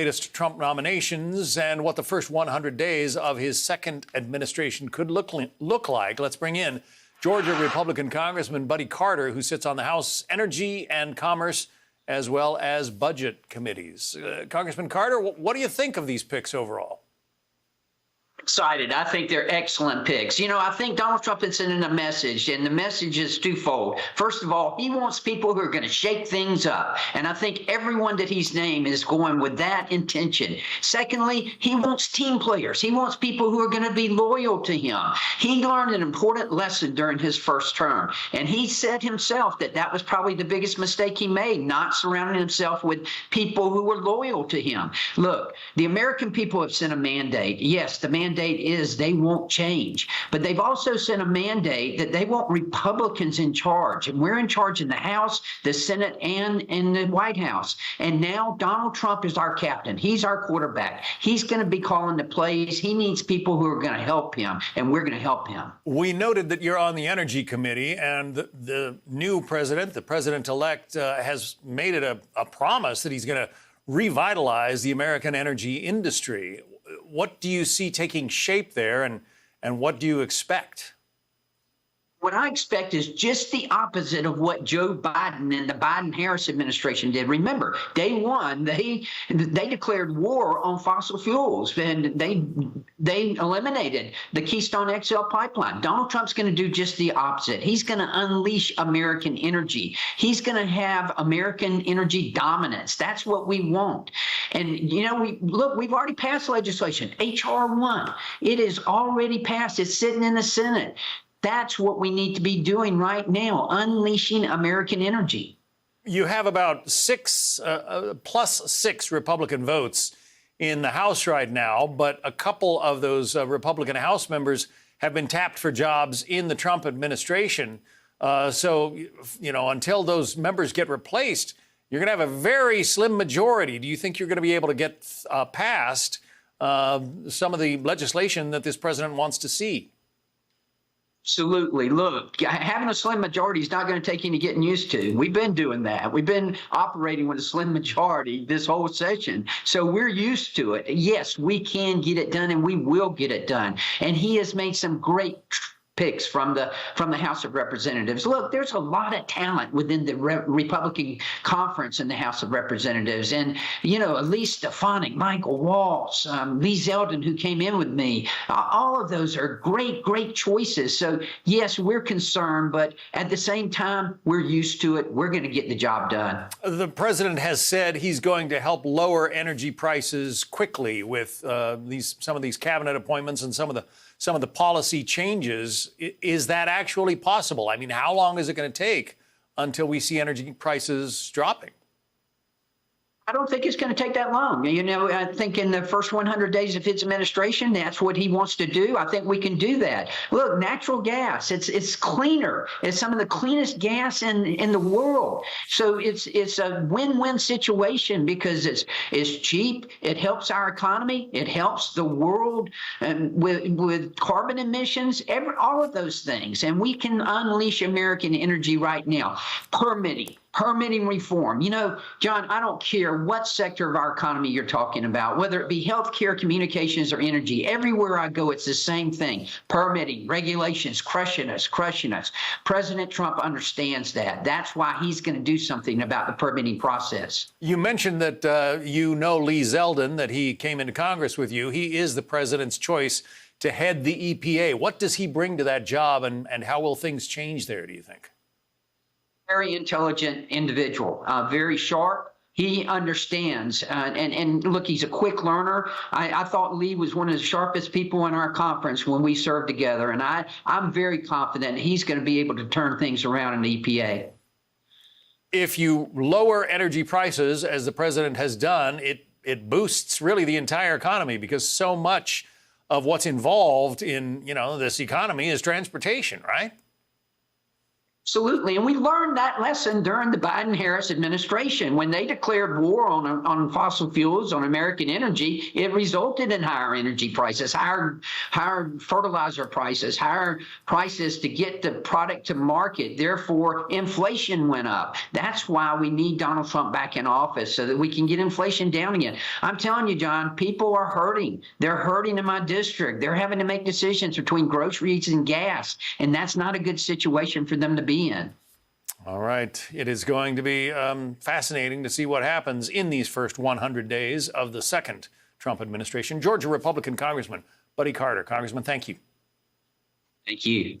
Latest Trump nominations and what the first 100 days of his second administration could look like. Let's bring in Georgia Republican Congressman Buddy Carter, who sits on the House Energy and Commerce as well as Budget Committees. Congressman Carter, what do you think of these picks overall? Excited. I think they're excellent picks. You know, I think Donald Trump is sending a message, and the message is twofold. First of all, he wants people who are going to shake things up, and I think everyone that he's named is going with that intention. Secondly, he wants team players. He wants people who are going to be loyal to him. He learned an important lesson during his first term, and he said himself that that was probably the biggest mistake he made, not surrounding himself with people who were loyal to him. Look, the American people have sent a mandate. Yes, the mandate is they won't change, but they've also sent a mandate that they want Republicans in charge, and we're in charge in the House, the Senate, and in the White House. And now Donald Trump is our captain. He's our quarterback. He's going to be calling the plays. He needs people who are going to help him, and we're going to help him. We noted that you're on the Energy Committee, and the new president, the president-elect, has made it a promise that he's going to revitalize the American energy industry. What do you see taking shape there, and what do you expect? What I expect is just the opposite of what Joe Biden and the Biden-Harris administration did. Remember, day one, they declared war on fossil fuels, and they eliminated the Keystone XL pipeline. Donald Trump's going to do just the opposite. He's going to unleash American energy. He's going to have American energy dominance. That's what we want. And, you know, we've already passed legislation, H.R. 1. It is already passed. It's sitting in the Senate. That's what we need to be doing right now, unleashing American energy. You have about plus six Republican votes in the House right now, but a couple of those Republican House members have been tapped for jobs in the Trump administration. So, you know, until those members get replaced, you're going to have a very slim majority. Do you think you're going to be able to get past some of the legislation that this president wants to see? Absolutely. Look, having a slim majority is not going to take any getting used to. We've been doing that. We've been operating with a slim majority this whole session. So we're used to it. Yes, we can get it done, and we will get it done. And he has made some great picks from the House of Representatives. Look, there's a lot of talent within the Republican conference in the House of Representatives. And, you know, Elise Stefanik, Michael Waltz, Lee Zeldin, who came in with me, all of those are great choices. So, yes, we're concerned, but at the same time, we're used to it. We're going to get the job done. The president has said he's going to help lower energy prices quickly with some of these cabinet appointments and some of the policy changes. Is that actually possible? I mean, how long is it going to take until we see energy prices dropping? I don't think it's going to take that long. You know, I think in the first 100 days of his administration, that's what he wants to do. I think we can do that. Look, natural gas, it's cleaner. It's some of the cleanest gas in the world. So it's a win-win situation because it's cheap. It helps our economy. It helps the world with carbon emissions, all of those things. And we can unleash American energy right now. Permitting reform. You know, John, I don't care what sector of our economy you're talking about, whether it be healthcare, communications, or energy. Everywhere I go, it's the same thing. Permitting, regulations, crushing us. President Trump understands that. That's why he's going to do something about the permitting process. You mentioned that you know Lee Zeldin, that he came into Congress with you. He is the president's choice to head the EPA. What does he bring to that job, and how will things change there, do you think? Very intelligent individual, very sharp. He understands, and look, he's a quick learner. I thought Lee was one of the sharpest people in our conference when we served together, and I'm very confident he's going to be able to turn things around in the EPA. If you lower energy prices, as the president has done, it boosts really the entire economy, because so much of what's involved in, you know, this economy is transportation, right? Absolutely. And we learned that lesson during the Biden-Harris administration. When they declared war on fossil fuels, on American energy, it resulted in higher energy prices, higher fertilizer prices, higher prices to get the product to market. Therefore, inflation went up. That's why we need Donald Trump back in office, so that we can get inflation down again. I'm telling you, John, people are hurting. They're hurting in my district. They're having to make decisions between groceries and gas, and that's not a good situation for them to be in. All right. It is going to be fascinating to see what happens in these first 100 days of the second Trump administration. Georgia Republican Congressman Buddy Carter. Congressman, thank you. Thank you.